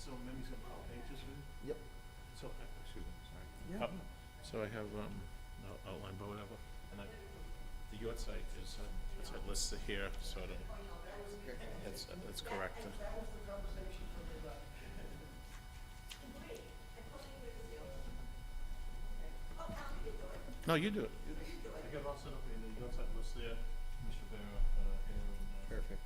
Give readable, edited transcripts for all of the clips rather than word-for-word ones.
So maybe some pages for you? Yep. So, excuse me, sorry. Yeah. So I have, outline, but whatever, and the your site is, it's listed here, so it's correct. No, you do it. I got all set up here, the your site listed there, Mr. Vera, here, and, Perfect.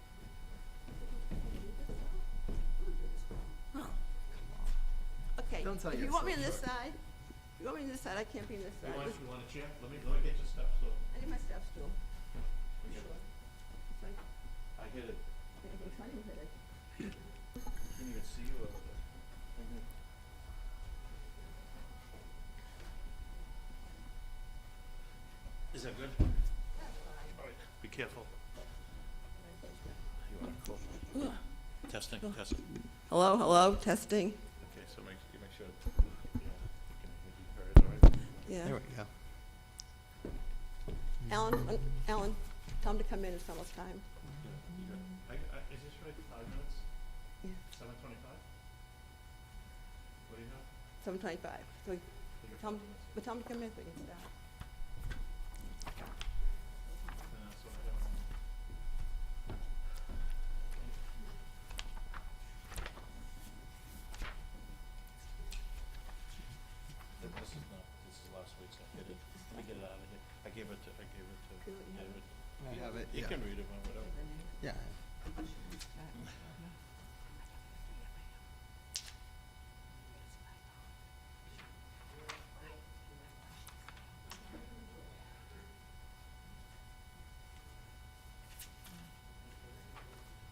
Okay, Don't tell if you yourself want me on this short. side, if you want me on this side, I can't be on this side. you want a chair? Let me get your steps, so. I need my steps too. I'm sure. It's like, I hit it, I'm trying to hit it. didn't even see you over there. Is that good? All right, be careful. You want to close? Testing, testing. Hello, hello, testing. Okay, so make sure, you can be heard, all right? Yeah. There we go. Alan, tell him to come in, it's almost time. You good? Is this right, 5 minutes? Yeah. 7:25? What do you have? 7:25. So You got tell him, 5 minutes. but tell him to come in so we can start. And that's what I have. This is last week's, I hit it. Let me get it out of here. I gave it to Feel what you have. David. I have it, You yeah. can read it, or whatever. Yeah.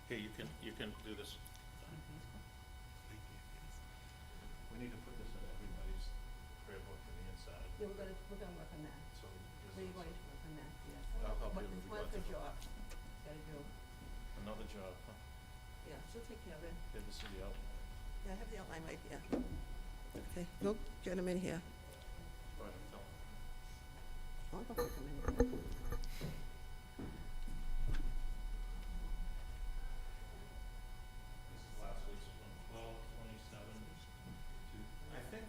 Here, you can do this. We need to put this in everybody's prayer book on the inside, Yeah, we're gonna work on that. so. this We're is going to work on that, yes. I'll help But you it's with one regard for to- job. Gotta do. Another job, huh? Yeah, she'll take care of it. Here, this is the outline. Yeah, I have the outline right here. Okay, go get him in here. Go ahead, tell 'em. I'll go put him in here. This is last week's one, 12/27 to, I think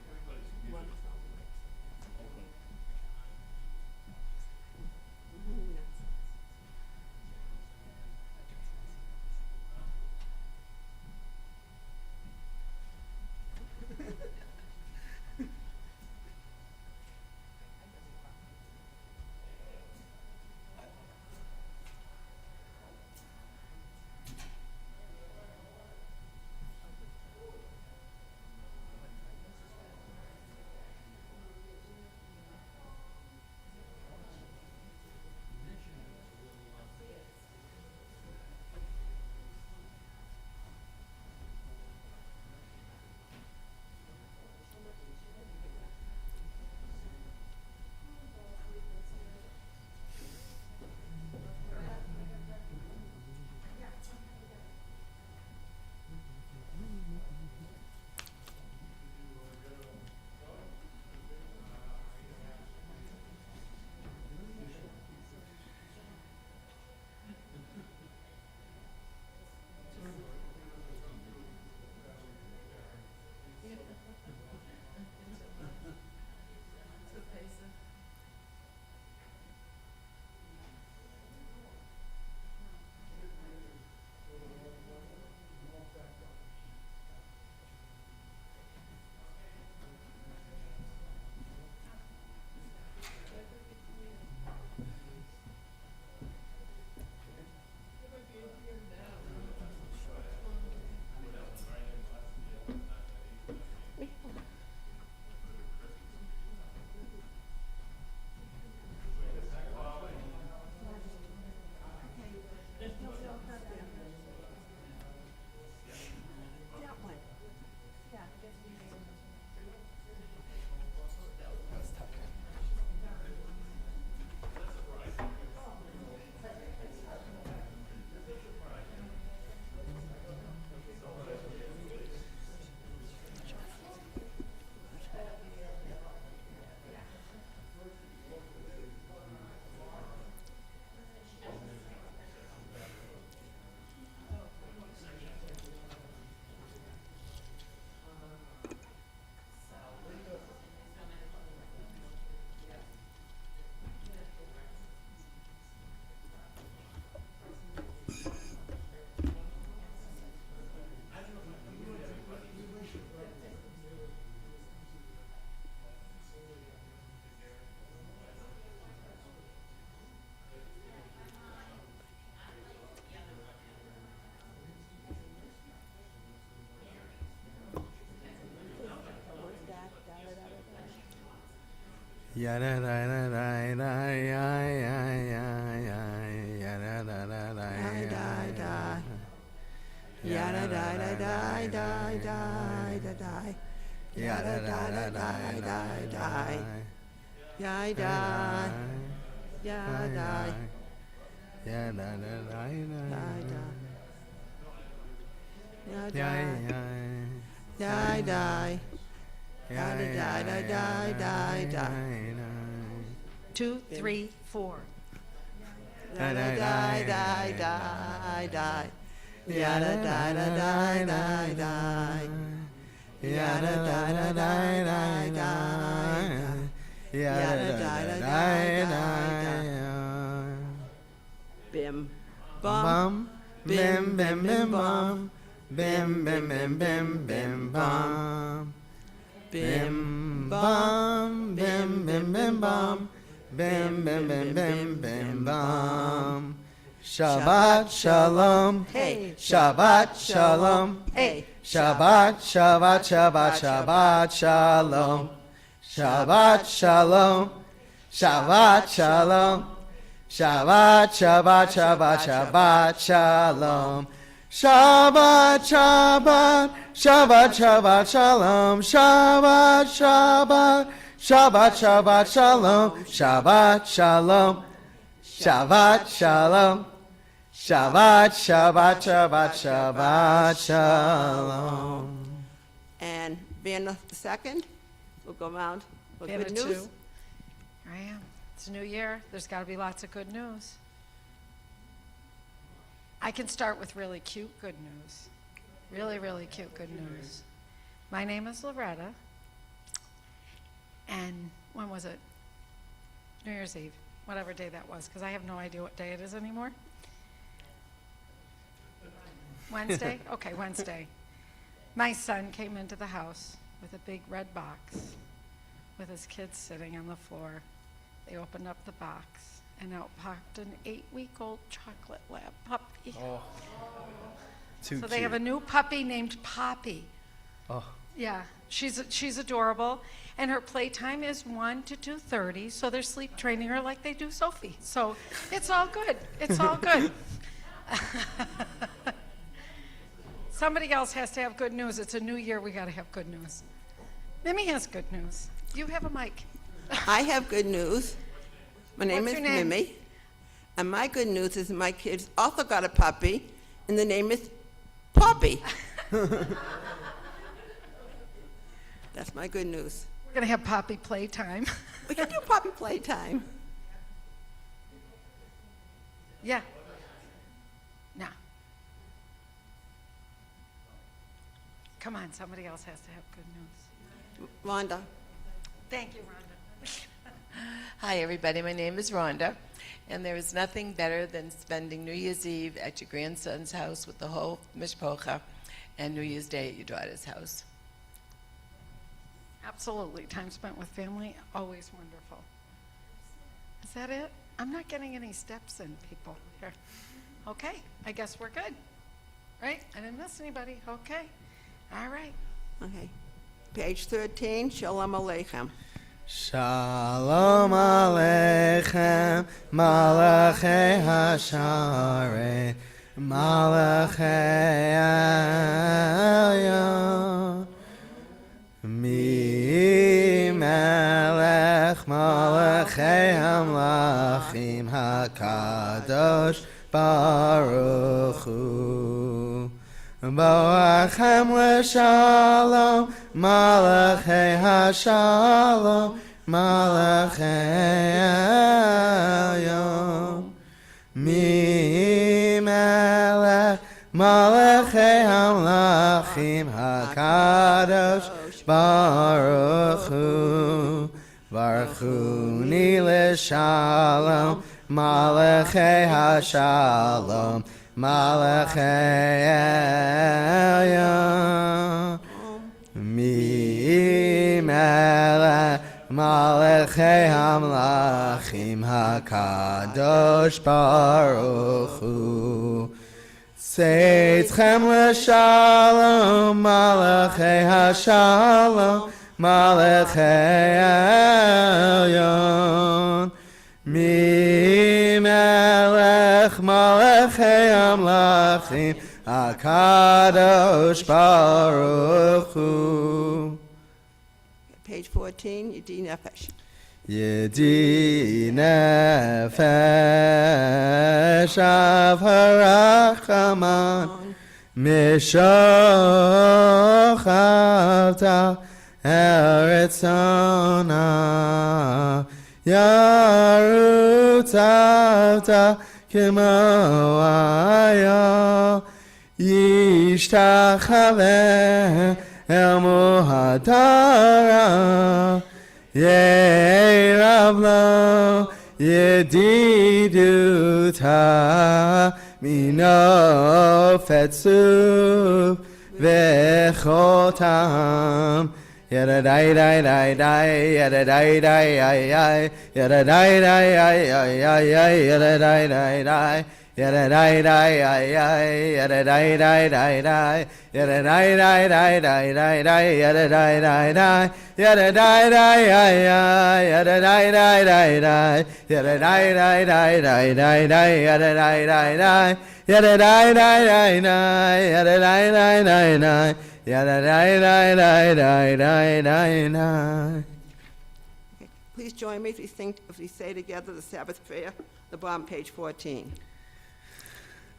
everybody's One. computer open. Mhm, yeah. Yada da da da da ya ya ya ya yada da da da Die, die, die. yada Yada, die, die, die, die, die, die. yada Yada, da da die, die, da die, die. Die, die. da Yeah, die. yada da da Die, die. Yeah, ya die. ya Die, die. Die, die, die, die, die. 2, 3, 4. Die, die, die, die, die, die. Yada, die, die, die, die. Yada, die, die, die, die, die. Yada, die, die, die, die. Bim, bum, Bum, bim, bim, bim, bum, bim, bim, bim, bim, bim, bum. bim, Bim, bum, bum, bim, bim, bim, bum, bim, bim, bim, bim, bim, bum. Shabbat Shalom, Hey, Shabbat Shalom, hey, Shabbat, Shabbat, Shabbat, Shabbat Shalom, Shabbat Shalom, Shabbat Shalom, Shabbat, Shabbat, Shabbat, Shabbat Shalom. Shabbat, Shabbat, Shabbat, Shabbat, Shalom, Shabbat, Shabbat, Shabbat, Shabbat, Shalom, Shabbat, Shalom, Shabbat, Shalom, Shabbat, Shabbat, Shabbat, Shabbat, Shalom. And Vanna the second will go around with Vanna good 2. news. Here I am. It's a new year. There's got to be lots of good news. I can start with really cute good news. Really, really cute good news. My name is Loretta. And when was it? New Year's Eve, whatever day that was, because I have no idea what day it is anymore. Wednesday? Okay, Wednesday. My son came into the house with a big red box with his kids sitting on the floor. They opened up the box, and out popped an 8-week-old chocolate lab puppy. Oh, too So they have a new puppy named Poppy. Oh, Yeah, she's adorable, and her playtime is 1 to 2:30. So they're sleep training her like they do Sophie. So it's all good. It's all good. Somebody else has to have good news. It's a new year. We got to have good news. Mimi has good news. You have a mic. I have good news. My name What's is your name? Mimi, and my good news is my kids also got a puppy, and the name is Poppy. That's my good news. We're gonna have Poppy playtime. We can do Poppy playtime. Yeah. No. Come on, somebody else has to have good news. Rhonda. Thank you, Rhonda. Hi, everybody. My name is Rhonda, and there is nothing better than spending New Year's Eve at your grandson's house with the whole mishpocha, and New Year's Day at your daughter's house. Absolutely. Time spent with family, always wonderful. Is that it? I'm not getting any steps in, people. Here. Okay, I guess we're good. Right? I didn't miss anybody. Okay. All right. Okay. Page 13, Shalom Aleichem. Shalom Aleichem, Malachei Hasharet, Malachei Elyon. Mi Melech Malachei Hamlachim HaKadosh Baruch Hu. Boachem l'shalom, Malachei Hashalom, Malachei Elyon. Mi Melech Malachei Hamlachim HaKadosh Baruch Hu. Baruch Hu ni l'shalom, Malachei Hashalom, Malachei Elyon. Mi Melech Malachei Hamlachim HaKadosh Baruch Hu. Seitchem l'shalom, Malachei Hashalom, Malachei Elyon. Mi melech malachei amlachim, HaKadosh Baruch Hu. Page 14, Yedi Nefesh. Yedi nefesh av harachaman, mishochata eretzona, yarutavta kimo ayo, yishtachave el muhadara, Yeravlo Yediduta Mino Fetsu Vechotam Yadadai dai dai dai Yadadai dai ai ai Yadadai dai ai ai ai ai Yadadai dai dai Yadadai dai ai ai Yadadai dai dai dai Yadadai dai dai dai dai dai Yadadai dai dai Yadadai dai ai ai Yadadai dai dai dai Yadadai dai dai dai dai dai Yadadai dai dai Yadadai dai dai dai Yadadai dai dai dai Yadadai dai dai dai dai dai dai. Please join me if we say together the Sabbath prayer, the bottom, page 14.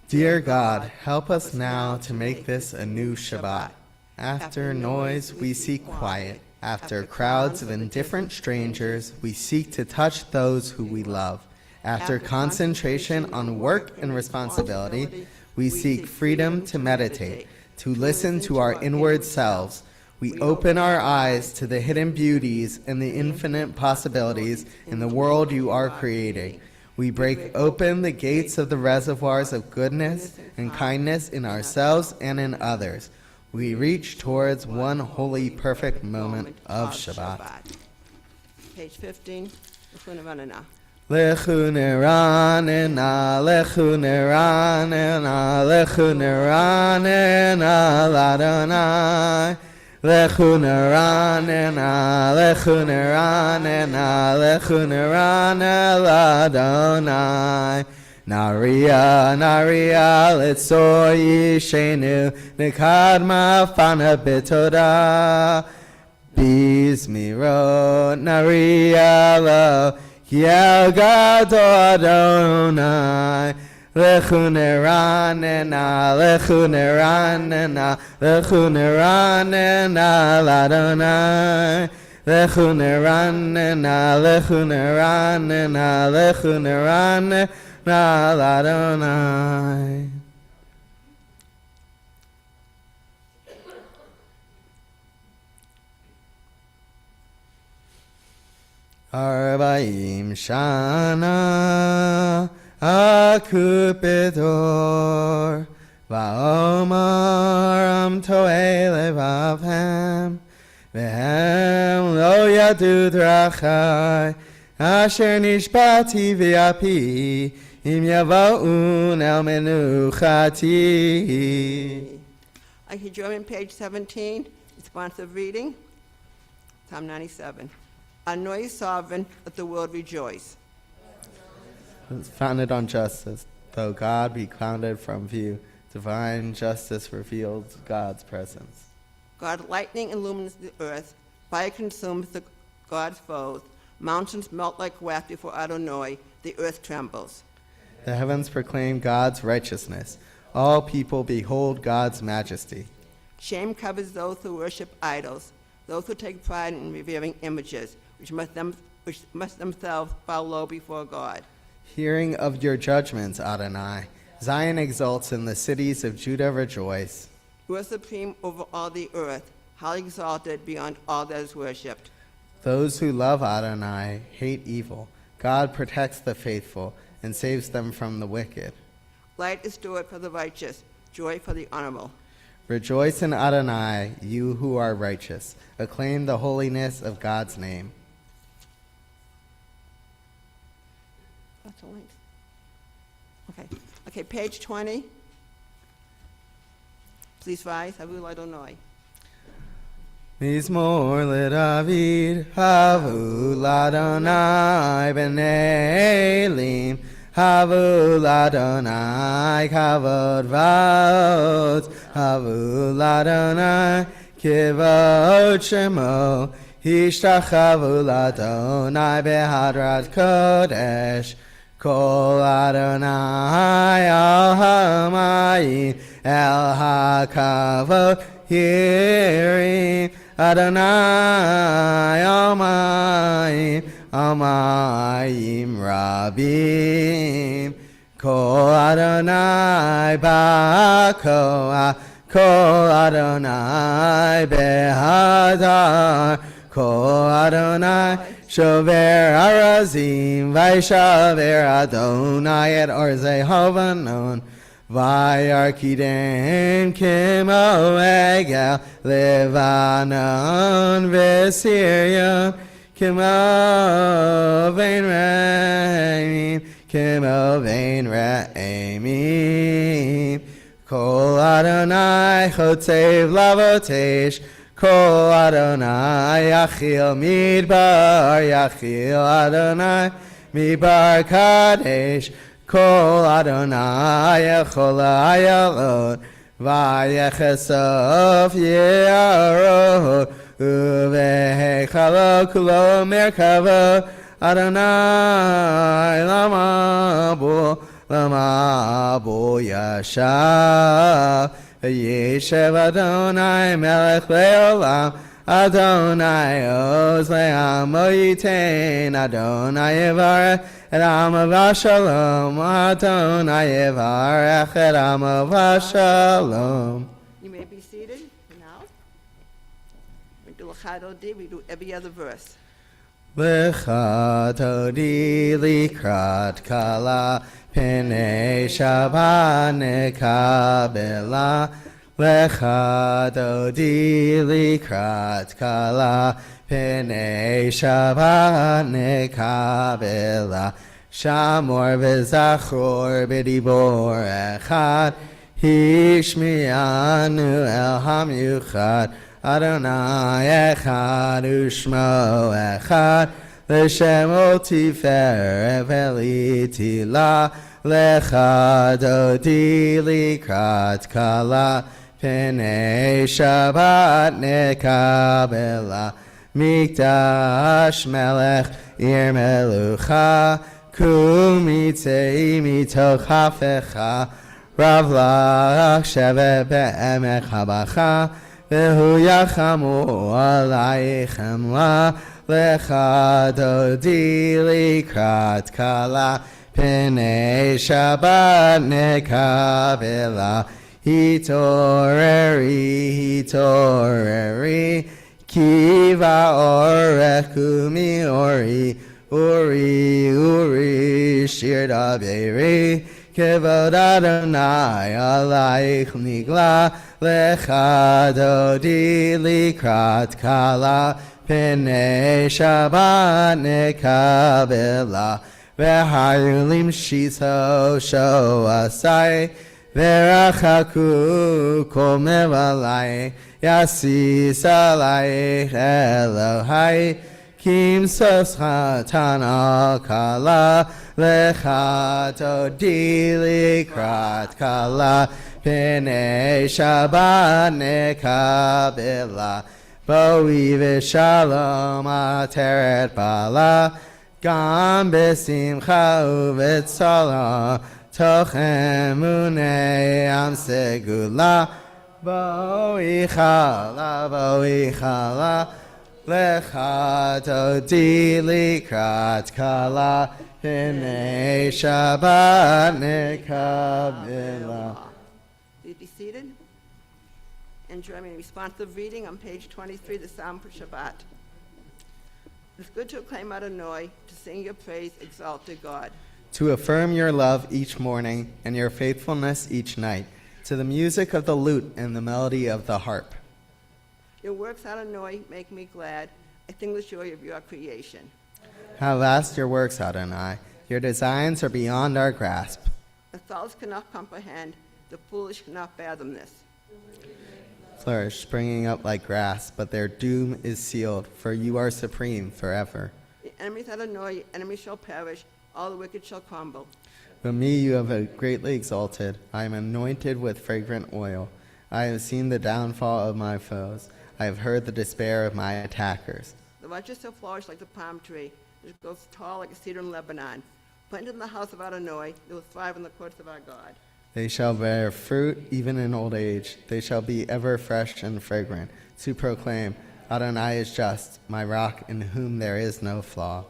Dear God, help us now to make this a new Shabbat. After noise, we seek quiet. After crowds of indifferent strangers, we seek to touch those who we love. After concentration on work and responsibility, we seek freedom to meditate, to listen to our inward selves. We open our eyes to the hidden beauties and the infinite possibilities in the world you are creating. We break open the gates of the reservoirs of goodness and kindness in ourselves and in others. We reach towards one holy, perfect moment of Shabbat. Page 15, Lechunavanana. Lechuneranena, lechuneranena, lechuneranena, ladonai. Lechuneranena, lechuneranena, lechunerane ladonai. Naria, naria, letzor yishenu, nekadma fana betoda. Bizmiro, naria lo, kiel gadol Adonai. Lechuneranena, lechuneranena, lechuneranena ladonai. Lechuneranena, lechuneranena, lechuneranena ladonai. Arba'im shana akut bedor va'omar am to'eh levavhem v'hem lo yadu drachai asher nishbati v'api im yava'un el menuchati. I can join in page 17, responsive reading, Psalm 97. Honor you, sovereign, let the world rejoice. It's founded on justice, though God be clouded from view. Divine justice reveals God's presence. God, lightning illumines the earth, fire consumes God's foes, mountains melt like wax before Adonai, the earth trembles. The heavens proclaim God's righteousness. All people behold God's majesty. Shame covers those who worship idols, those who take pride in revering images, which must themselves bow low before God. Hearing of your judgments, Adonai, Zion exults and the cities of Judah rejoice. You are supreme over all the earth, highly exalted beyond all that is worshipped. Those who love Adonai hate evil. God protects the faithful and saves them from the wicked. Light is stored for the righteous, joy for the honorable. Rejoice in Adonai, you who are righteous. Acclaim the holiness of God's name. That's the length. Okay, page 20. Please rise. I will Adonai. Mizmor LeDavid, Havu Ladonai B'nei Elim, Havu Ladonai Kavod Vaot, Havu Ladonai Kivod Shemo, Hishtachavu Ladonai Behadrat Kodesh, Kol Adonai Al Hamayim El HaKavod Yirim Adonai Almayim Almayim Rabim Kol Adonai Ba'koah Kol Adonai Behadar Kol Adonai Shover Arazim Vaishaver Adonai Et Orzei Hovanon Vayarkidem Kimo Egel Levanon Vesirion Kimo Vein Re'imim Kimo Vein Re'imim Kol Adonai Chotzev Lavotesh Kol Adonai Yachil Midbar Yachil Adonai Midbar Kadesh Kol Adonai Echol Ayalot Vayechesof Ye'arot Uvehechalo Kulo Merkavo Adonai Lama Bo Yashav Yeshev Adonai Melech Leolam Adonai Oz Le'am Yitein Adonai Yevarech Et Amav Shalom Adonai Yevarech Et Amav Shalom. You may be seated now. We do L'chad Odi, we do every other verse. L'chad Odi Likrat Kala Pnei Shabbat Nekabela L'chad Odi Likrat Kala Pnei Shabbat Nekabela Shamor V'Zachor B'Dibor Echad Hishmianu El Hamyuchad Adonai Echad Ushmo Echad L'Shem Tiferet V'Litila L'chad Odi Likrat Kala Pnei Shabbat Nekabela Mikdash Melech Ir Melucha Kumitzei Mitoch Hafecha Rav Lach Shevet Be'emek Habacha Vehu Yachamu Alaichem La L'chad Odi Likrat Kala Pnei Shabbat Nekabela Hitoreri Kiva Orech Kumi Uri Shir Daberi Kevod Adonai Alaich Nigla L'chad Odi Likrat Kala Pnei Shabbat Nekabela V'harulim Shiso Shoasai V'rachaku Kol Mevalai Yasis Alaich Elohai Kim Soschatan Al Kala L'chad Odi Likrat Kala Pnei Shabbat Nekabela Boi V'Shalom Ateret Bala Gam B'Simcha U'V'Tzola Toch Emunei Am Segula Boi Chala L'chad Odi Likrat Kala Pnei Shabbat Nekabela. Please be seated. And join me in responsive reading on page 23, the Psalm for Shabbat. It's good to acclaim Adonai, to sing your praise, exalt to God. To affirm your love each morning and your faithfulness each night, to the music of the lute and the melody of the harp. Your works, Adonai, make me glad. I sing the joy of your creation. How vast your works, Adonai. Your designs are beyond our grasp. The thoughts cannot comprehend. The foolish cannot fathom this. flourish, springing up like grass, but their doom is sealed, for you are supreme forever. The enemies that annoy you, enemies shall perish, all the wicked shall crumble. But me you have greatly exalted. I am anointed with fragrant oil. I have seen the downfall of my foes. I have heard the despair of my attackers. The righteous shall flourish like the palm tree, which grows tall like a cedar in Lebanon. Planted in the house of Adonai, they will thrive in the courts of our God. They shall bear fruit even in old age. They shall be ever fresh and fragrant, to proclaim, Adonai is just, my rock in whom there is no flaw.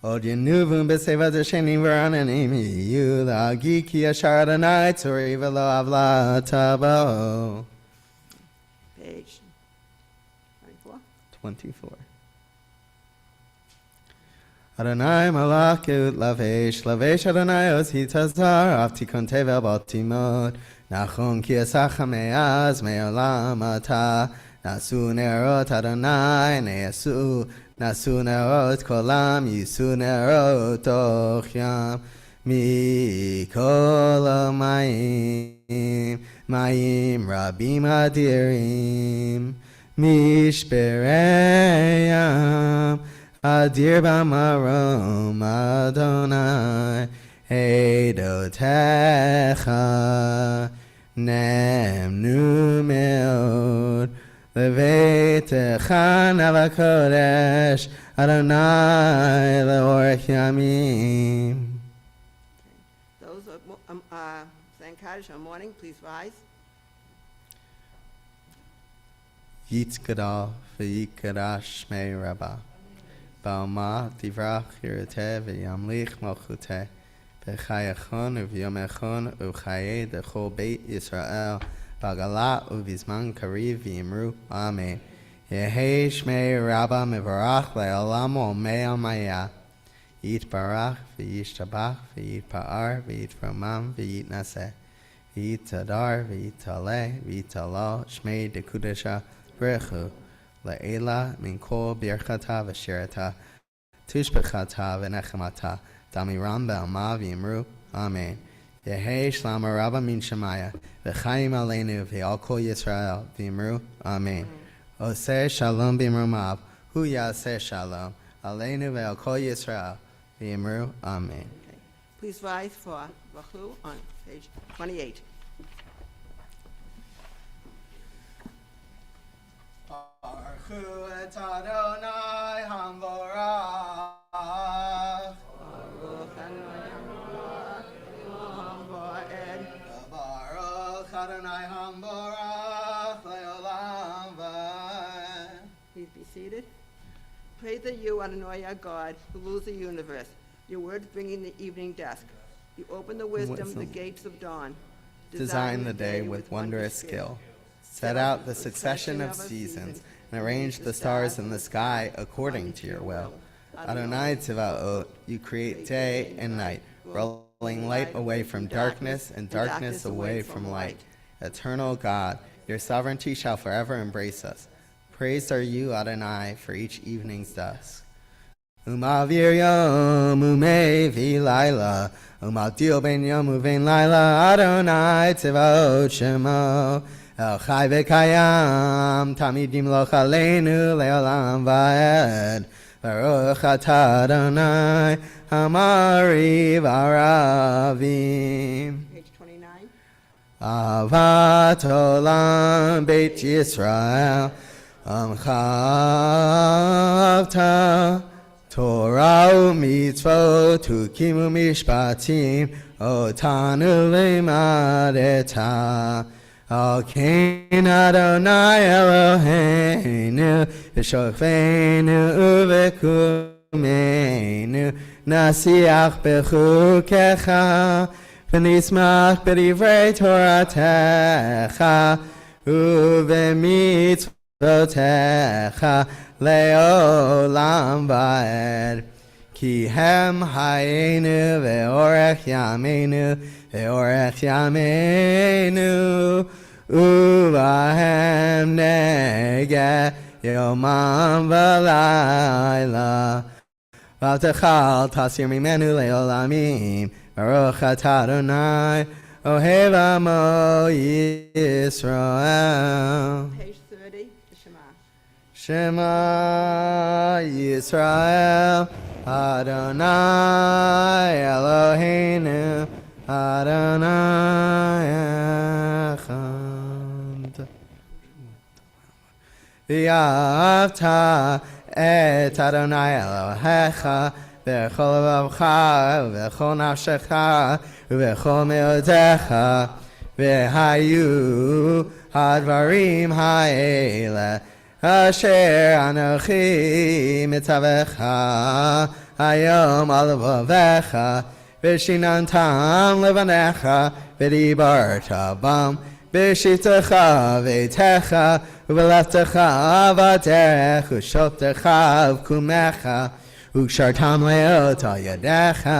Od yenuvum b'seva d'shenim v'rananim yiyu la'agi ki yashar Adonai tzori v'lo avla tabo. Page 24. 24. Adonai malakut lavesh Adonai osi tazar aftikon tevel baltimot nachon ki esach me'az me'olam ata nasu nerot Adonai ne'asu nasu nerot kolam yisu nerot toch yam mikol ha'mayim mayim rabim adirim mishperei yam Adir b'marom Adonai Eidotecha Nemnu meod Levetecha Nava Kodesh Adonai Leorech Yamim. Those saying Kaddish in the morning, please rise. Yitz Gadol V'yikadash Shmei Rabbah Ba'alma Divrach Yiruteh V'yamlich Malchuteh B'chayachon U'v'yomechon U'chayei D'chol Beit Yisrael B'agalah U'vizman Kariv V'yimru Amen. Yehei Shmei Rabbah Mevarach Le'olam Olmei Almayah Yitbarach V'yishtabach V'yitpa'ar V'yitromam V'yitnaseh V'yitadar V'yitaleh V'yitalal Shmei Dekudesha Brechu La'ela min kol birchata v'shirata tushbechata v'nechemata damiram be'alma v'yimru Amen. Yehei shlama rabba min shemaya v'chayim aleinu v'al kol Yisrael v'yimru Amen. Oseh shalom b'imrumav hu yaseh shalom aleinu v'al kol Yisrael v'yimru Amen. Okay. Please rise for Bachu on page 28. Baruch et Adonai Hamvorach. Baruch Adonai Hamvorach Le'olam Va'ed. Please be seated. Praise to you, Adonai, our God, who rules the universe. Your words bringing the evening dusk. You open the wisdom, the gates of dawn. Design the day with wondrous skill. Set out the succession of seasons and arrange the stars in the sky according to your will. Adonai Tzivaot, you create day and night, rolling light away from darkness and darkness away from light. Eternal God, your sovereignty shall forever embrace us. Praised are you, Adonai, for each evening's dusk. Umavir yom umevi laila, umatil ben yom uvein laila, Adonai Tzivaot shemo. El Chai v'Kayam, Tamid Yimloch Aleinu Le'olam Va'ed. Baruch Atah Adonai, Hamari V'Aravim. Page 29. Avat Olam Beit Yisrael, Amchavta, Torah u'mitzvot, Tukim u'mishpatim, Otanu limadeta. Al Kain Adonai Eloheinu, V'shofeinu u'v'kumeinu, Nasiach b'chukecha, V'nismach b'divrei Toratecha, u'v'mitzvotecha, Le'olam va'ed. Ki hem hayenu ve'orech yameinu, ve'orech yameinu, uvahem negeh yomam v'layla. V'al techal tasir mimenu le'olamim, Baruch atah Adonai, Ohev Amo Yisrael. Page 30, the Shema. Shema Yisrael, Adonai Eloheinu, Adonai Echad. V'yavta et Adonai Elohecha, v'chol levavcha, v'chol nafshecha, v'chol meodecha, v'hayu hadvarim ha'ele, Asher Anochi Mitzavecha Hayom Alavavecha Vishinantam Levanecha Vidibarta Bam Vishitecha Vetecha Uveleftecha Vaderech Ushoptecha Vkumecha Ukshartam Leota Yadecha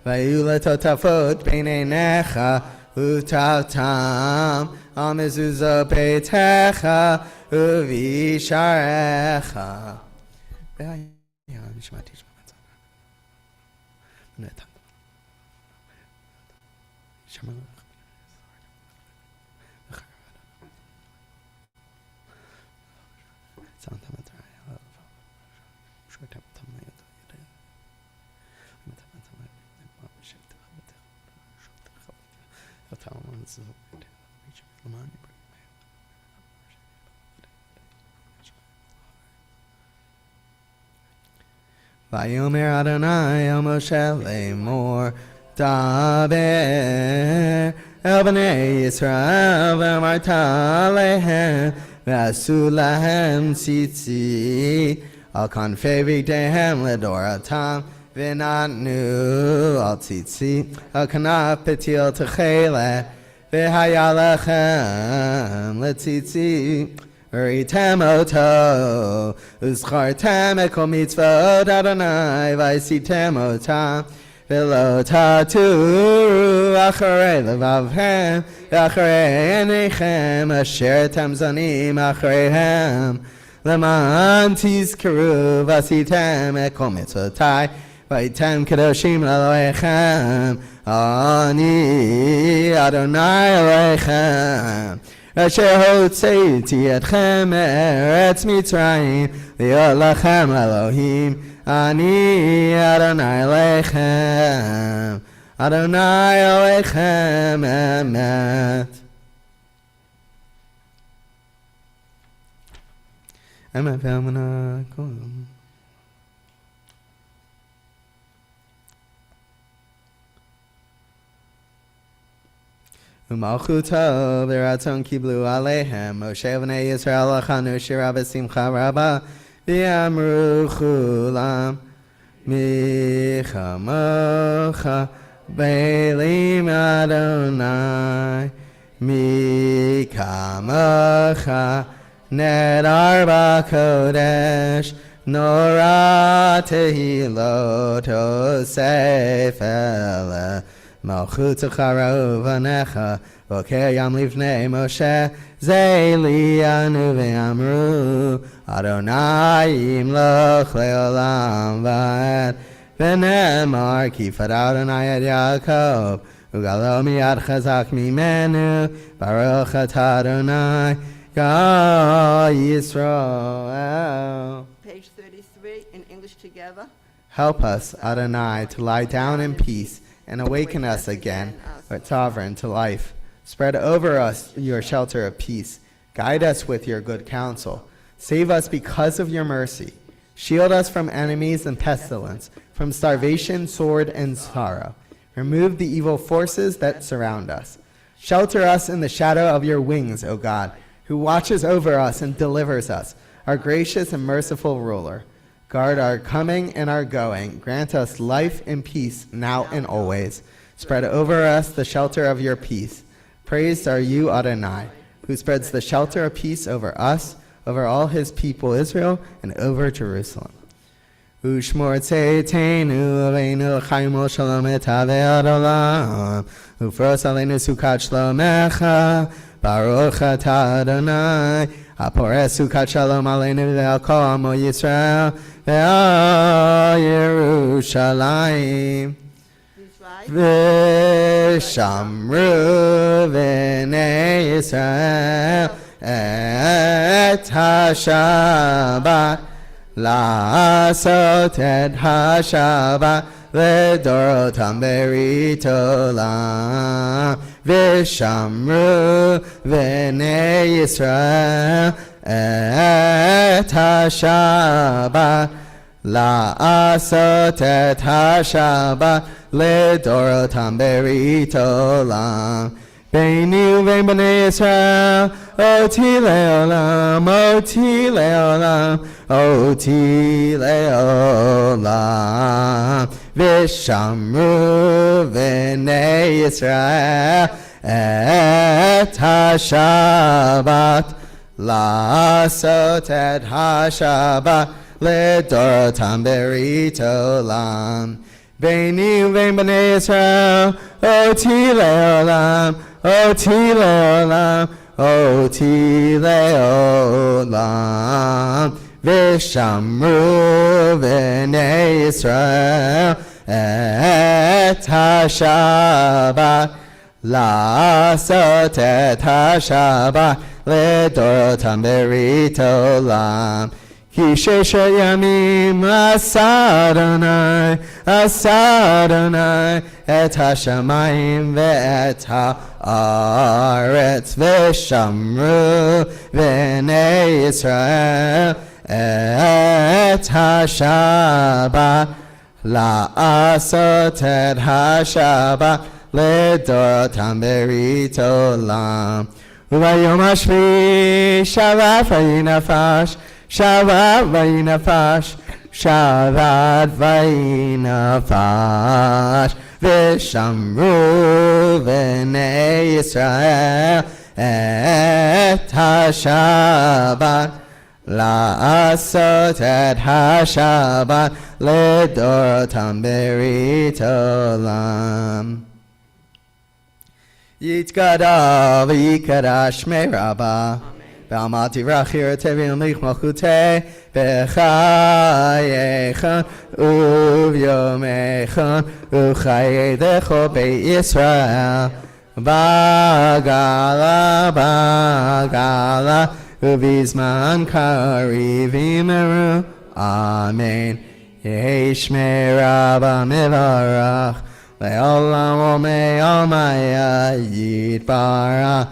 Vayuletotafot Beinenecha Utavtam Amizuza Betecha Uvisharecha. Vayomer Adonai El Moshe Lemor Daber El Bnei Yisrael V'amarta Lehem V'asu Lahem Tzitzi Al Kanfei Vigdehem Ledoratam V'natnu Al Tzitzi Al Kanaf Petil Techele V'haya Lechem Letzitzi Uritem oto, uschartem ekol mitzvot Adonai, v'isitem otam, v'lo taturu acharei levavhem, v'acharei enrichem, asher etem zonim achareihem, leman tizkeru v'asitem ekol mitzvotai, v'item kedoshim l'Elohechem, ani Adonai Elohechem. Asher hotzeiti etchem eretz Mitzrayim, liot lachem Elohim, ani Adonai Elechem, Adonai Elechem emet. Emet ve'amuna kol. Umalchuto v'ratzon kiblu alehem Moshe v'nei Yisrael lachanu shira v'simcha rabba v'yamru chulam michamocha b'elim Adonai mikamocha ner kodesh nora tehilot osef ele Malchut Zacharov Anecha, Vokeh Yam Livnei Moshe, Zeilianu Ve'amru, Adonai Yimloch Leolam Va'ed, V'nemar Kifad Adonai Ed Yaakov, Ugalo Miyad Chazak Mimenu, Baruch Atah Adonai, Ga Yisrael. Page 33, in English together. Help us, Adonai, to lie down in peace, and awaken us again, our sovereign, to life. Spread over us your shelter of peace. Guide us with your good counsel. Save us because of your mercy. Shield us from enemies and pestilence, from starvation, sword, and sorrow. Remove the evil forces that surround us. Shelter us in the shadow of your wings, O God, who watches over us and delivers us, our gracious and merciful ruler. Guard our coming and our going. Grant us life and peace now and always. Spread over us the shelter of your peace. Praised are you, Adonai, who spreads the shelter of peace over us, over all his people Israel, and over Jerusalem. Ushmor tzeitenu aleinu l'chaim shalom et havei olam. Ufros aleinu sukat shlomecha. Baruch atah Adonai. Apores sukat shalom aleinu ve'al kol amo Yisrael. Ve'al Yerushalayim. Please rise. V'shamru v'nei Yisrael et ha-Shabbat לעשות את השבת לדורותם ברית עולם ושמרו בני ישראל את השבת לעשות את השבת לדורותם ברית עולם ביני ובין בני ישראל אותי לעולם, אותי לעולם, אותי לעולם. ושמרו בני ישראל את השבת, לעשות את השבת לדורותם ברית עולם. ביני ובין בני ישראל אותי לעולם, אותי לעולם, אותי לעולם. ושמרו בני ישראל את השבת, לעשות את השבת לדורותם ברית עולם. כי 6 ימים עשה אדוני, עשה אדוני את השמיים ואת הארץ, ושמרו בני ישראל את השבת, לעשות את השבת לדורותם ברית עולם. וביום השביעי שבת ויהי נפש, שבת ויהי נפש, שבת ויהי נפש. ושמרו בני ישראל את השבת, לעשות את השבת לדורותם ברית עולם. יתגדל ויקדש שמי רבה, בעלמא תברך יראתי וימליך מלכותי בחייכם וביומכם וחיי לכל בית ישראל בגלה בגלה ובזמן קריב יאמרו אמן. יהי שמי רבה מברך לעולם ולעולמיה יתברך.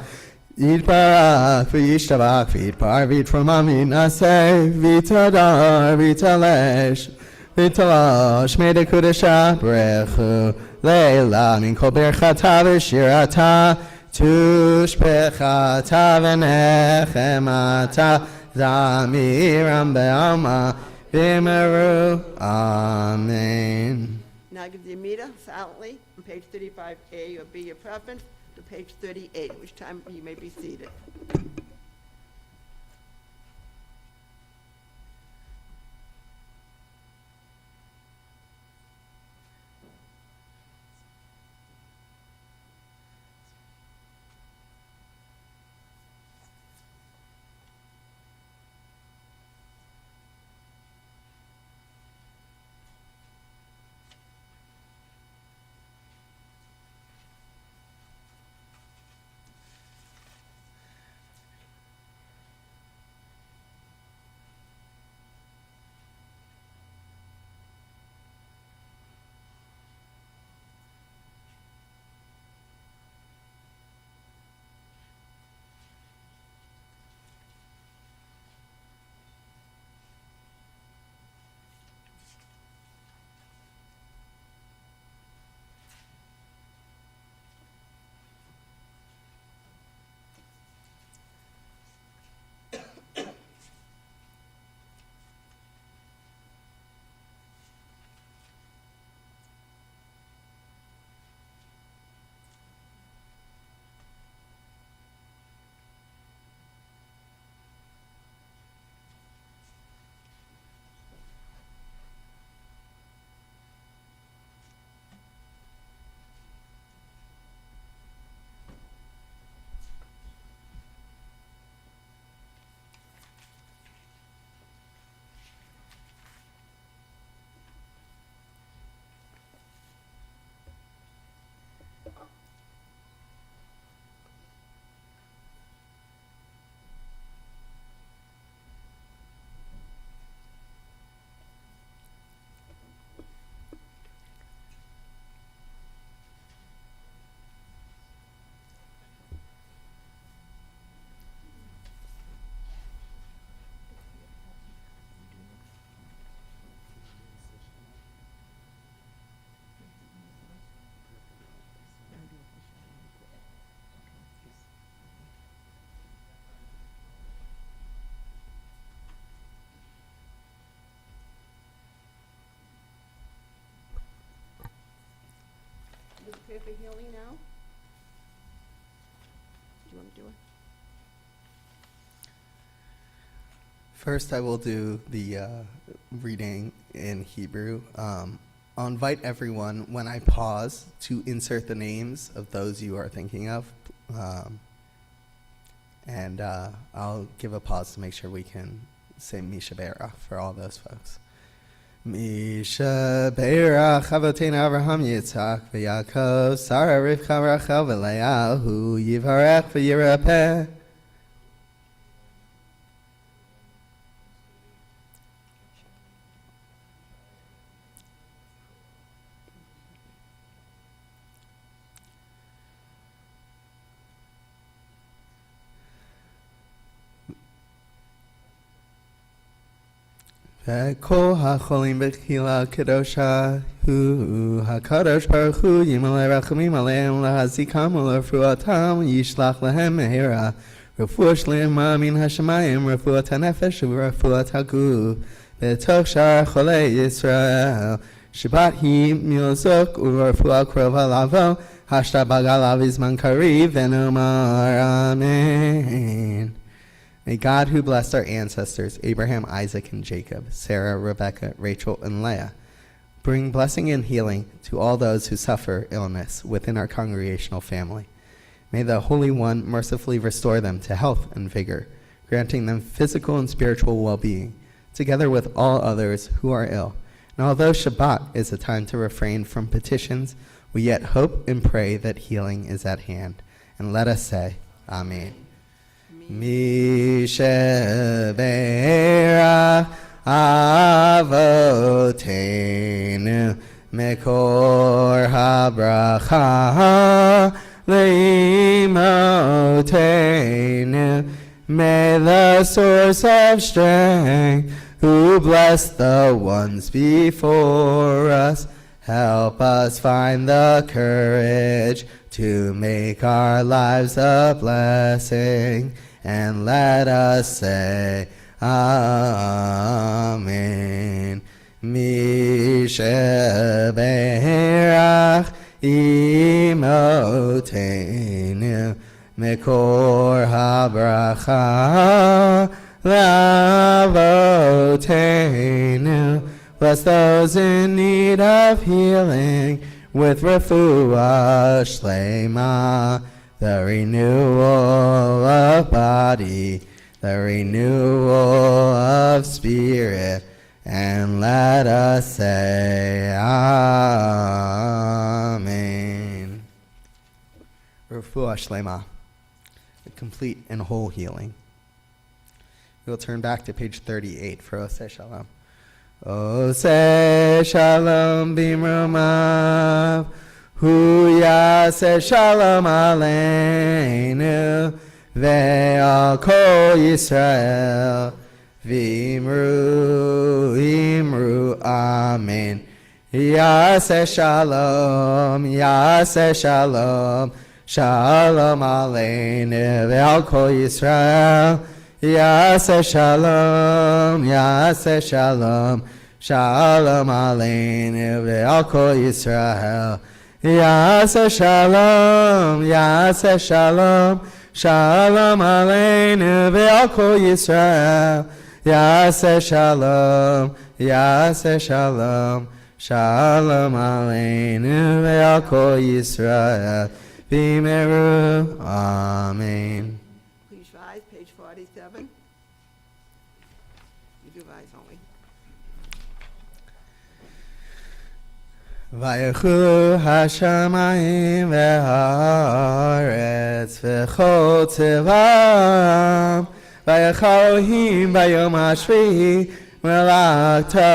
יתברך וישתבח ויתפאר ויתרומם וינשא ויתהדר ויתהלש ויתלוש מדקודשה ברכו לילה מן כל ברכתה ושירתה תושבחתה ונחמתה זמירם בעלמא ואמרו אמן. Now give the Amida silently on page 35A or B your preference to page 38, at which time you may be seated. prepare for healing now? Do you want to do it? First, I will do the reading in Hebrew. I'll invite everyone, when I pause, to insert the names of those you are thinking of. And I'll give a pause to make sure we can say Misha Berach for all those folks. Misha Berach Avoteinu Avraham Yitzhak v'Yaakov Sarah Rivka Rachel v'Leah Yivarech v'Yirapeh. V'kol ha'cholim b'chila kedosha hu hakadosh baruch hu yimalei rachamim aleim lahazikam u'lefruatam yishlach lahem mehira refuah shlema min hashamayim refuat hanefesh u'refuat haguf b'toch shar cholei Yisrael Shabbat hi milzok u'refuah krov halavo hashta bagalav izman kariv v'nomar amen. May God, who blessed our ancestors, Abraham, Isaac, and Jacob, Sarah, Rebekah, Rachel, and Leah, bring blessing and healing to all those who suffer illness within our congregational family. May the Holy One mercifully restore them to health and vigor, granting them physical and spiritual well-being, together with all others who are ill. And although Shabbat is a time to refrain from petitions, we yet hope and pray that healing is at hand. And let us say, Amen. Misha Avoteinu Mekor HaBracha Leimoteinu. May the source of strength, who blessed the ones before us, help us find the courage to make our lives a blessing. And let us say, Amen. Misha Berach Imoteinu Mekor HaBracha Lavoteinu. Bless those in need of healing with refuah shlema, the renewal of body, the renewal of spirit, and let us say, Amen. Refuah shlema, a complete and whole healing. We'll turn back to page 38 for Oseh Shalom. Oseh Shalom bimromav, hu yaseh shalom aleinu, ve'al kol Yisrael, v'imru amen. Yaseh shalom, shalom aleinu, ve'al kol Yisrael. Yaseh shalom, shalom aleinu ve'al kol Yisrael. Yaseh shalom, shalom aleinu ve'al kol Yisrael. Yaseh shalom aleinu ve'al kol Yisrael. V'meru, amen. Please rise, page 47. You do rise only. Vayechu hashamayim ve'haaretz v'chol tzivam, vayechalohim bayom hashvi'i melakto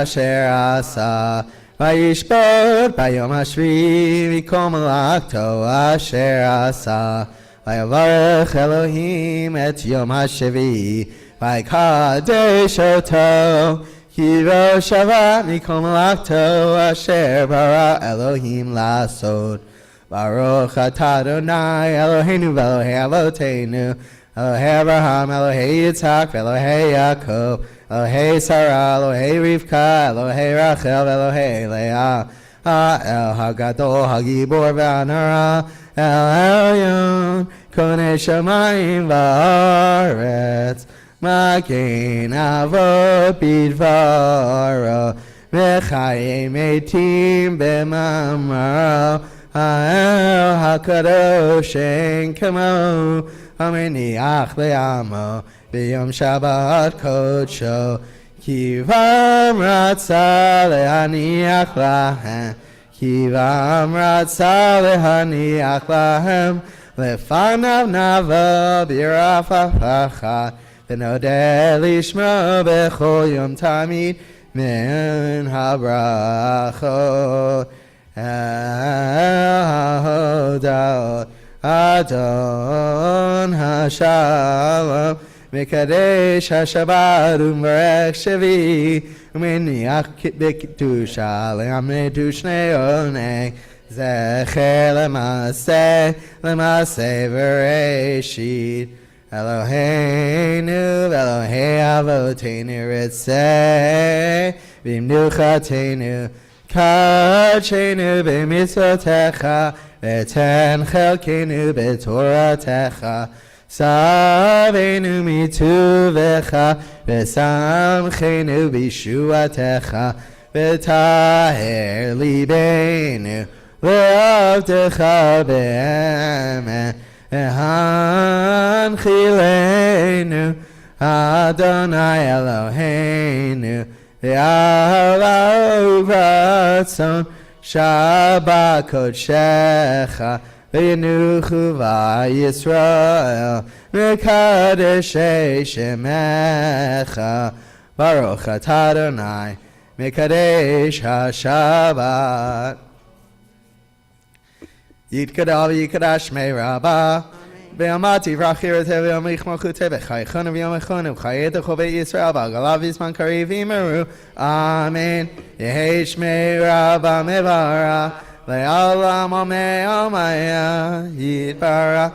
asher asa, vayishbot bayom hashvi'i v'kol melakto asher asa. Vayavarech Elohim et yom hashevi, vayikadesh oto, kiro shavat mikol melakto asher bara Elohim lasod. Baruch atah Adonai Eloheinu v'Elohei avoteinu, Elohei Abraham, Elohei Yitzhak, Elohei Yaakov, Elohei Sarah, Elohei Rivka, Elohei Rachel, Elohei Leah. האל הגדול, הגיבור והנורא, אל העליון, קונה שמיים וארץ, מגן אבות בדברו, וחיי מתים במאמרו, האל הקדוש אין כמוהו, המניח לעמו ביום שבת קודשו, כי בם רצה להניח להם, כי בם רצה להניח להם, לפניו נבוא ברפא פחד, ונודה לשמו בכל יום תמיד מן הברכות. ההודעות אדון השלום, מקדש השבת ומברך שביעי, ומניח בקדושה לעמדו שני עונג, זכר למעשה, למעשה וראשית. אלוהינו ואלוהי אבותינו רצה במנוחתנו, קדשנו במצוותיך, ותן חלקנו בתורתך, שבנו מטובך, ושמחנו בישועתך, וטהר ליבנו לעבדך באמת, והנחילנו אדוני אלוהינו ואהבה ורצון שבת קודשך, וינוחו בישראל מקדשי שמך. ברוך אתה אדוני מקדש השבת. יתגדל ויקדש שמי רבה, ביום תברח ירתה ויום יחמלכותה, וחייכנו ויום יחנו, וחיי תחו בית ישראל, בעגלה בזמן קריב ימרו, אמן. יהי שמי רבה מברך, לעולם עולמיה יתברך.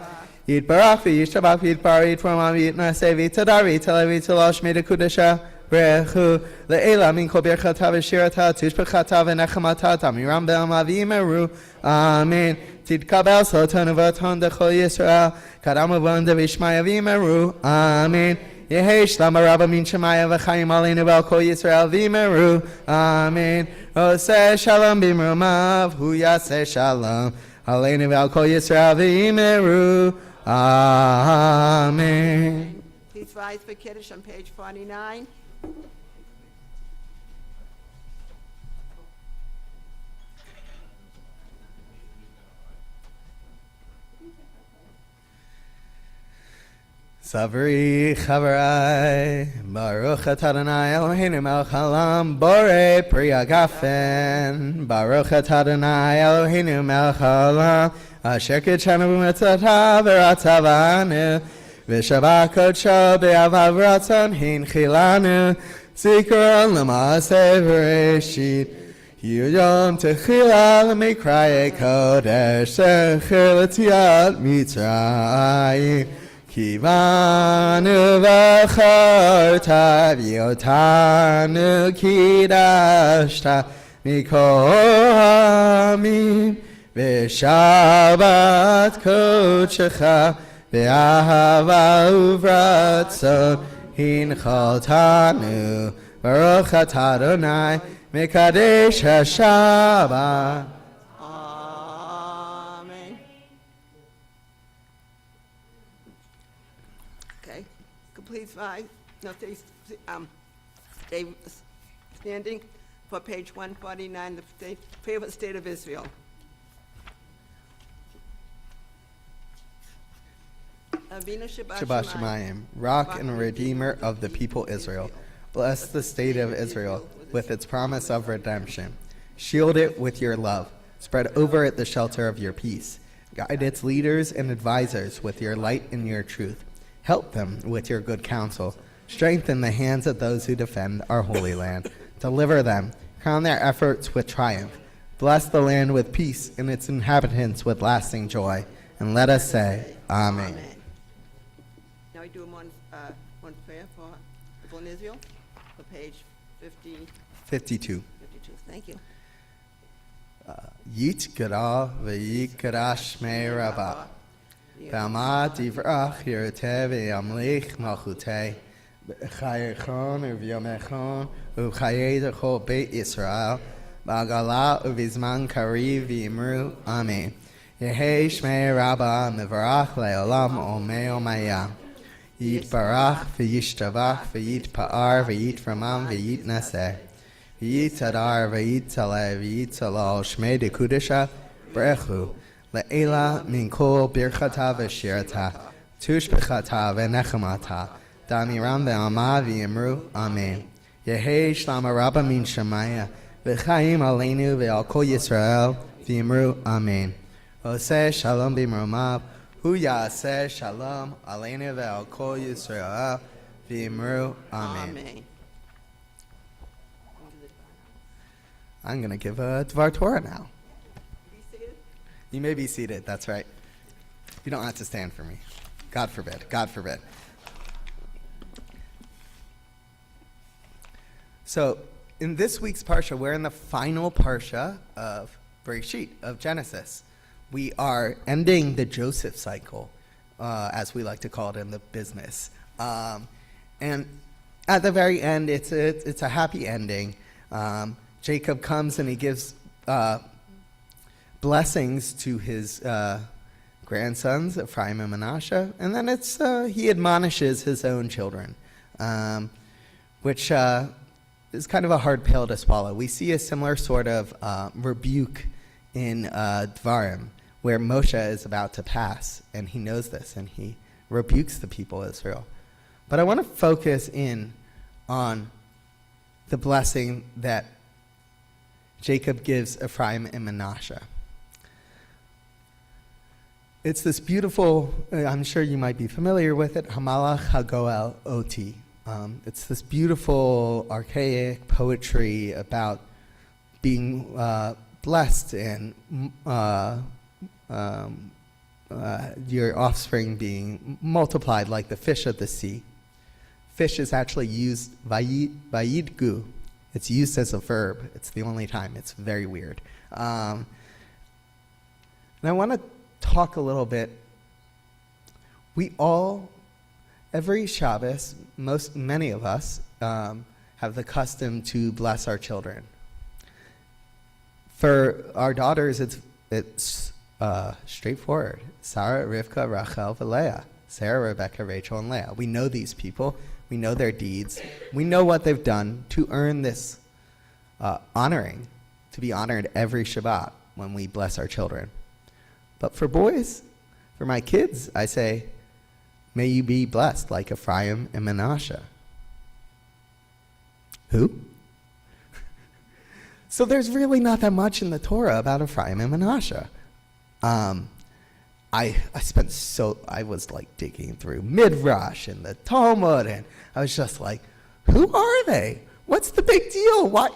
יתברך וישתבח ויתפאר יתפרם ויתנשא ויתהדר ויתהלל ויתהלל שמי לקודשה ברכו לעילה מן כל ברכתה ושירתה תשבחתה ונחמתה תמירם בעלמא ויאמרו אמן. תתקבל סלטנו ואתון דכל ישראל קדם ובונדה וישמעיה ויאמרו אמן. יהי שלמה רבה מן שמיה וחיים עלינו ועל כל ישראל ויאמרו אמן. עושה שלום במרומיו הוא יעשה שלום עלינו ועל כל ישראל ויאמרו amen. Please rise for Kiddush on page 49. Savri Chavrai, Baruch atah Adonai Eloheinu melech haolam, Borei Pri Hagafen. Baruch atah Adonai Eloheinu melech haolam, Asher kitshanu b'mitzvotav v'ratzavanu, v'shabbat kodsho b'avav v'ratzon hinchilanu, zikaron l'maaseh v'reshit. Yom techila l'mikrayei kodesh, zecher l'tziat Mitzrayim. Kivanu v'charta v'yotanu kidashta mikol ha'amim v'shabbat kodshecha v'ahava uvratzon hinchaltanu baruch atah Adonai mekadesh ha'shabbat. Amen. Okay, please rise. No, stay standing for page 149, the favorite state of Israel. Avinu Shabbat Shemayim, Rock and Redeemer of the people Israel. Bless the state of Israel with its promise of redemption. Shield it with your love. Spread over it the shelter of your peace. Guide its leaders and advisors with your light and your truth. Help them with your good counsel. Strengthen the hands of those who defend our holy land. Deliver them. Crown their efforts with triumph. Bless the land with peace and its inhabitants with lasting joy. And let us say, Amen. Now we do one prayer for people in Israel, for page 52. 52. Thank you. Yitgara v'yikra shmei rabba. V'amad yivrach yirteh v'yamlich malchuteh. V'chayechon u'v'yomechon u'chayei d'chol beit Yisrael. V'agala u'vizman kariv v'yimru. Amen. Yehei shmei rabba mevarach le'olam omei omaya. Yitbarach v'yishtavach v'yitpa'ar v'yitramam v'yitnaseh. V'yitadar v'yitaleh v'yitalal shmei dekudesha brechu. Le'ela min kol birchata v'shirata. Tushbechata v'nechamata. Damiram ve'amah v'yimru. Amen. Yehei shlama rabba min shemaya. V'chaim aleinu ve'al kol Yisrael. V'yimru. Amen. Oseh shalom b'mromav. Hu ya'aseh shalom aleinu ve'al kol Yisrael. V'yimru. Amen. Amen. I'm going to give a Dvar Torah now. Be seated. You may be seated. That's right. You don't have to stand for me. God forbid. God forbid. So, in this week's Parsha, we're in the final Parsha of Bereshit, of Genesis. We are ending the Joseph cycle, as we like to call it in the business. And at the very end, it's a happy ending. Jacob comes and he gives blessings to his grandsons, Ephraim and Manasseh, and then he admonishes his own children, which is kind of a hard pill to swallow. We see a similar sort of rebuke in Dvarim, where Moshe is about to pass, and he knows this, and he rebukes the people of Israel. But I want to focus in on the blessing that Jacob gives Ephraim and Manasseh. It's this beautiful, I'm sure you might be familiar with it, Hamalach HaGoel Oti. It's this beautiful, archaic poetry about being blessed and your offspring being multiplied like the fish of the sea. Fish is actually used, vayidgu. It's used as a verb. It's the only time. It's very weird. And I want to talk a little bit. We all, every Shabbos, many of us have the custom to bless our children. For our daughters, it's straightforward. Sarah, Rivka, Rachel, Leah. Sarah, Rebecca, Rachel, and Leah. We know these people. We know their deeds. We know what they've done to earn this honoring, to be honored every Shabbat when we bless our children. But for boys, for my kids, I say, may you be blessed like Ephraim and Manasseh. Who? So there's really not that much in the Torah about Ephraim and Manasseh. I was like digging through Midrash and the Talmud, and I was just like, who are they? What's the big deal? Why?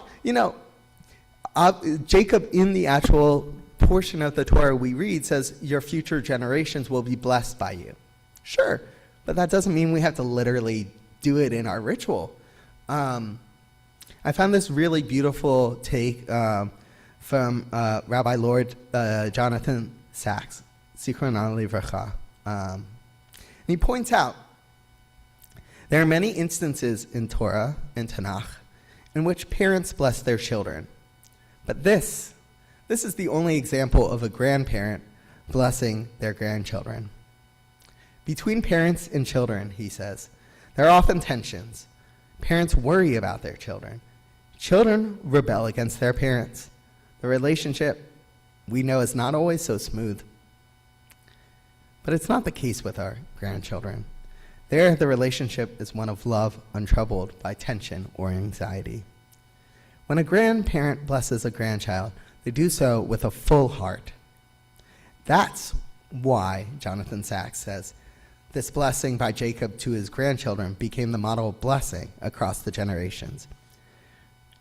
Jacob, in the actual portion of the Torah we read, says your future generations will be blessed by you. Sure, but that doesn't mean we have to literally do it in our ritual. I found this really beautiful take from Rabbi Lord Jonathan Sachs, Zichrono Livracha. And he points out there are many instances in Torah and Tanakh in which parents bless their children. But this is the only example of a grandparent blessing their grandchildren. Between parents and children, he says, there are often tensions. Parents worry about their children. Children rebel against their parents. The relationship, we know, is not always so smooth. But it's not the case with our grandchildren. There, the relationship is one of love untroubled by tension or anxiety. When a grandparent blesses a grandchild, they do so with a full heart. That's why, Jonathan Sachs says, this blessing by Jacob to his grandchildren became the model of blessing across the generations.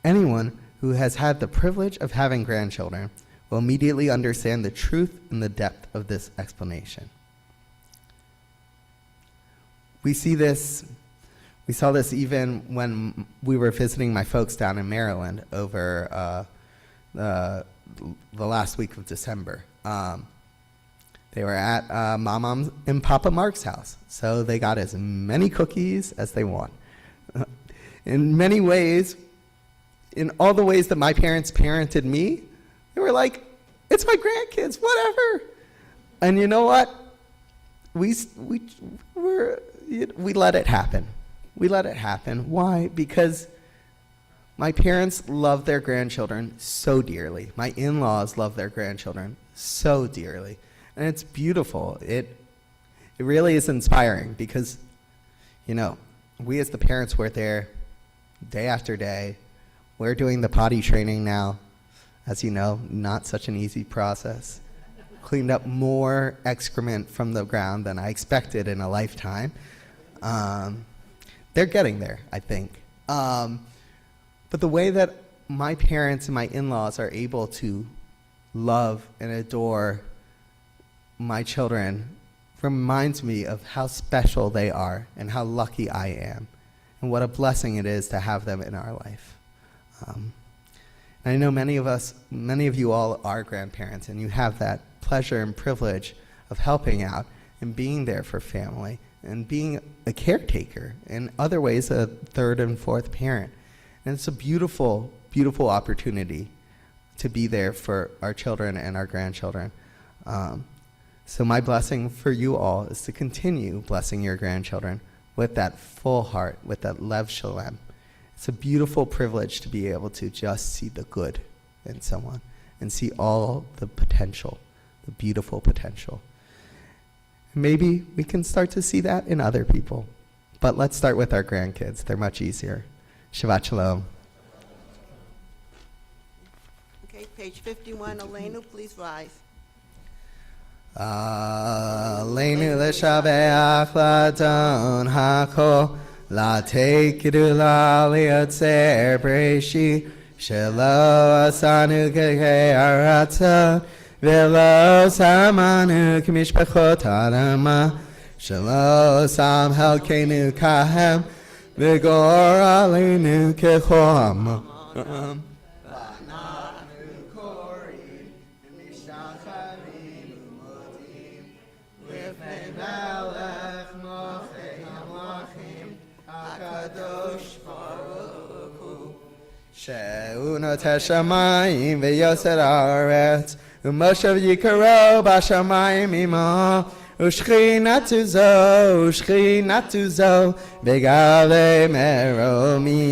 Anyone who has had the privilege of having grandchildren will immediately understand the truth and the depth of this explanation. We saw this even when we were visiting my folks down in Maryland over the last week of December. They were at Mom and Papa Mark's house, so they got as many cookies as they want. In many ways, in all the ways that my parents parented me, they were like, it's my grandkids, whatever. And you know what? We let it happen. We let it happen. Why? Because my parents love their grandchildren so dearly. My in-laws love their grandchildren so dearly. And it's beautiful. It really is inspiring because, you know, we as the parents were there day after day. We're doing the potty training now. As you know, not such an easy process. Cleaned up more excrement from the ground than I expected in a lifetime. They're getting there, I think. But the way that my parents and my in-laws are able to love and adore my children reminds me of how special they are and how lucky I am and what a blessing it is to have them in our life. I know many of you all are grandparents, and you have that pleasure and privilege of helping out and being there for family and being a caretaker, in other ways a third and fourth parent. And it's a beautiful, beautiful opportunity to be there for our children and our grandchildren. So my blessing for you all is to continue blessing your grandchildren with that full heart, with that lev shalem. It's a beautiful privilege to be able to just see the good in someone and see all the potential, the beautiful potential. Maybe we can start to see that in other people. But let's start with our grandkids. They're much easier. Shabbat shalom. Okay, page 51, Elenu, please rise. Aleinu l'shabeach ladon hakol latekidu la'liotzer breishi shelo asanu ke'aratza velo samanu k'mishpachot adama shelo sam helkenu kahem v'gor aleinu ke'choam. She'uno teshamayim ve'yoser haaretz u'moshav yikaro b'shamayim imo u'shchinatu zo begavei meromi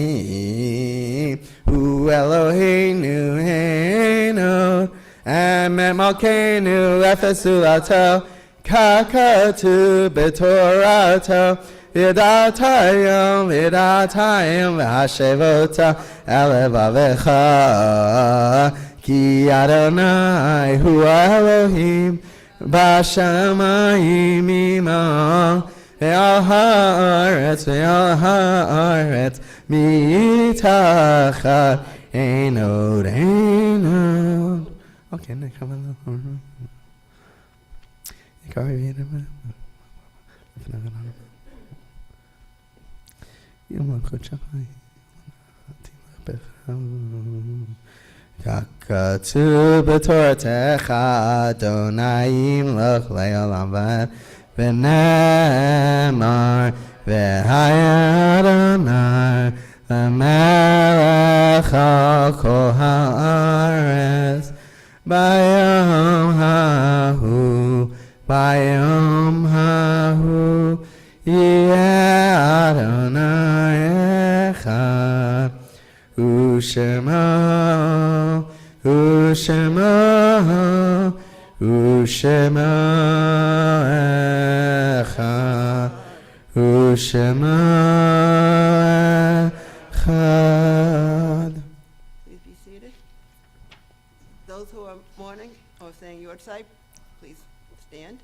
u'Eloheinu heinu emet malkeinu efesulato kakatu b'torato Vidatayim v'hashevota elevavecha Ki Adonai hu Elohim b'shamayim imo ve'al haaretz mitachat einod. Okay, now come on. Kakatu b'toratecha Adonai imloch le'olam v'ed v'nemar v'haya Adonai l'melech al kol haaretz bayom hahu yeh Adonai echad Ushema echad Ushema echad. Please be seated. Those who are mourning or saying your type, please stand.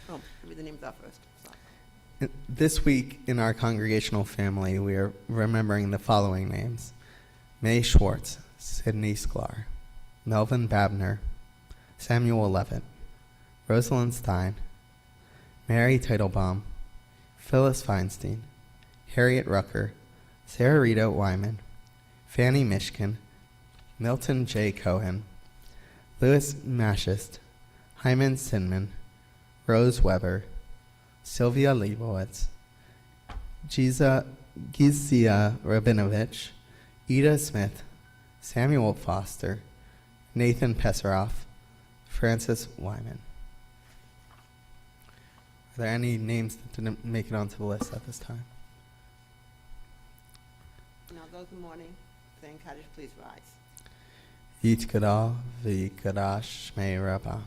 Oh, read the names out first. Sorry. This week in our congregational family, we are remembering the following names: May Schwartz, Sidney Sklar, Melvin Babner, Samuel Levitt, Rosalind Stein, Mary Teitelbaum, Phyllis Feinstein, Harriet Rucker, Sarah Rita Wyman, Fanny Mishkin, Milton J. Cohen, Louis Mashist, Hyman Sinman, Rose Weber, Sylvia Leibowitz, Gizia Rabinovich, Ida Smith, Samuel Foster, Nathan Pesaroff, Francis Wyman. Are there any names that didn't make it onto the list at this time? Now those in mourning, saying Kaddish, please rise. Yitkada v'yikadash shmei Rabbah.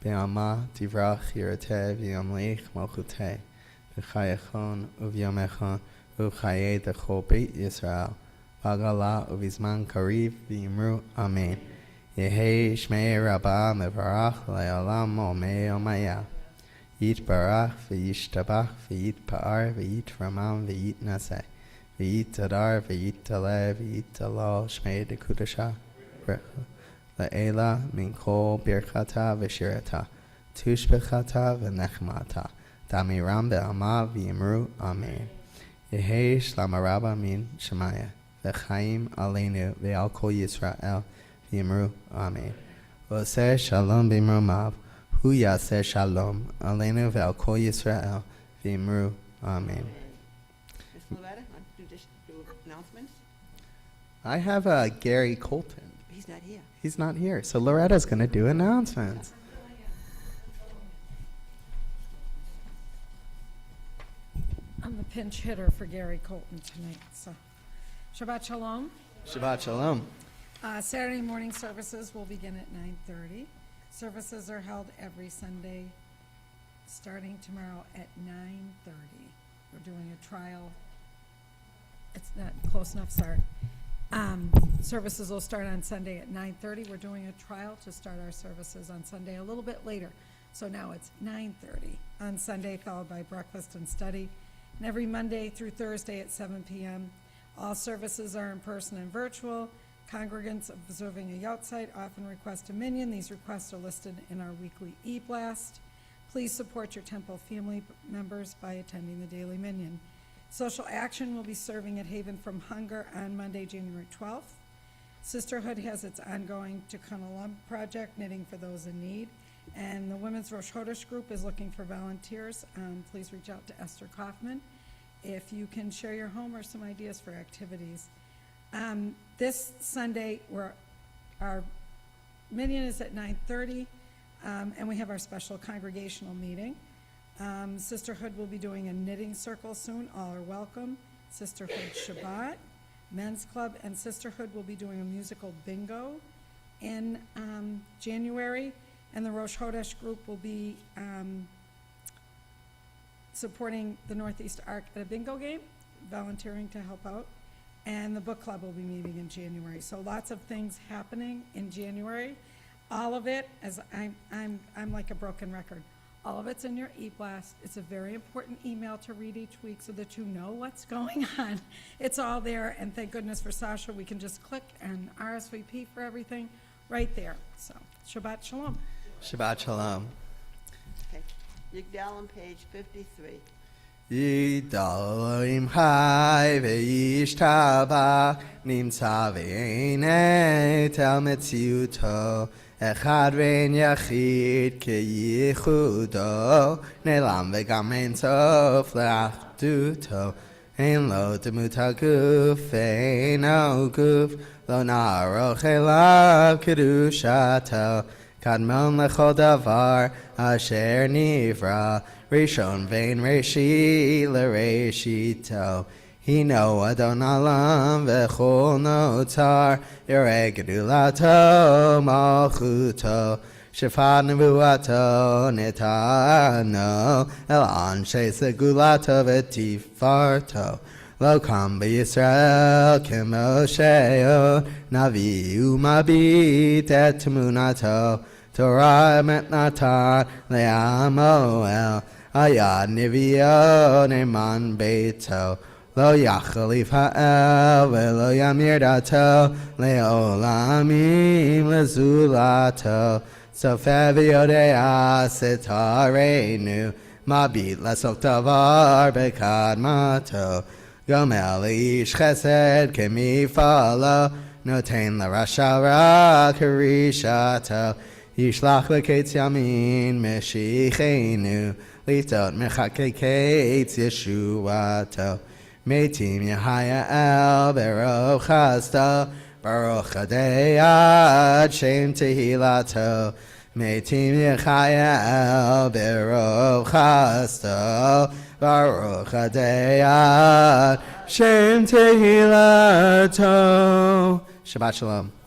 Be'alma divrach yirate v'yamlich malchutei. V'chayechon u'v'yamechon u'chayei dechol beit Yisrael. V'agala u'v'zman kariv v'yimru amen. Yehei shmei Rabbah mevarach le'olam omei omaya. Yitbarach v'yishtabach v'yitpa'ar v'yitramam v'yitnaseh. V'yitadar v'yitaleh v'yitalal shmei dekudasha. La'ela min kol birchata v'shirata. Tushbechata v'nechmata. Damiram be'alma v'yimru amen. Yehei shlama rabba min shemaya. V'chaim aleinu ve'al kol Yisrael v'yimru amen. V'oseh shalom b'mromav. Hu yaseh shalom aleinu ve'al kol Yisrael v'yimru amen. Ms. Loretta, want to do announcements? I have Gary Colton. He's not here. He's not here, so Loretta's going to do announcements. I'm the pinch hitter for Gary Colton tonight, so. Shabbat Shalom. Shabbat Shalom. Saturday morning services will begin at 9:30. Services are held every Sunday, starting tomorrow at 9:30. We're doing a trial. It's not close enough, sorry. Services will start on Sunday at 9:30. We're doing a trial to start our services on Sunday a little bit later. So now it's 9:30 on Sunday, followed by breakfast and study. And every Monday through Thursday at 7 p.m. All services are in person and virtual. Congregants observing a yahrzeit often request a minyan. These requests are listed in our weekly e-blast. Please support your temple family members by attending the daily minyan. Social Action will be serving at Haven from Hunger on Monday, January 12th. Sisterhood has its ongoing Tikkun Olam project, knitting for those in need. And the Women's Rosh Chodesh group is looking for volunteers. Please reach out to Esther Kaufman if you can share your home or some ideas for activities. This Sunday, our minyan is at 9:30, and we have our special congregational meeting. Sisterhood will be doing a knitting circle soon. All are welcome. Sisterhood Shabbat, Men's Club, and Sisterhood will be doing a musical bingo in January. And the Rosh Chodesh group will be supporting the Northeast Arc at a bingo game, volunteering to help out. And the book club will be meeting in January. So lots of things happening in January. All of it, as I'm like a broken record. All of it's in your e-blast. It's a very important email to read each week so that you know what's going on. It's all there, and thank goodness for Sasha, we can just click and RSVP for everything right there. So, Shabbat Shalom. Shabbat Shalom. Okay. Yigdal on page 53. Yigdal Elohim Chai ve'yishtabach nimtza ve'einei tel metziuto echad ve'en yachid ke'yichudo ne'lam ve'gam ein sof le'achduto ein lo demut haguf ve'eino guf lo na'aroch elav kedushato kadmon lechol davar asher nivra Rishon vein reshi l'reshito Hino adon alam v'chol notar Yoreh gedulato malchuto Shefad nevuato netano El anshe segulato v'tifarto Lo kam b'Yisrael k'Mosheo Navi umabit et tmunato Torah met natan le'amoel Ayad nivio neman beito Lo yachalif ha'el Velo yamir dato Le'olamim lezulato Sofeh v'yodea setarenu Mabit lasok davar bekadmato Gomel ish chesed kemifalo Notain l'rasha ra karishato. Yishlach l'ketz yamin meshichenu. Litot mechake ketz yeshuato. Meitim Yahaya El Baruch Hasto. Baruch Adei Shem Tehilato. Meitim Yahaya El Baruch Hasto. Baruch Adei Shem Tehilato. Shabbat Shalom.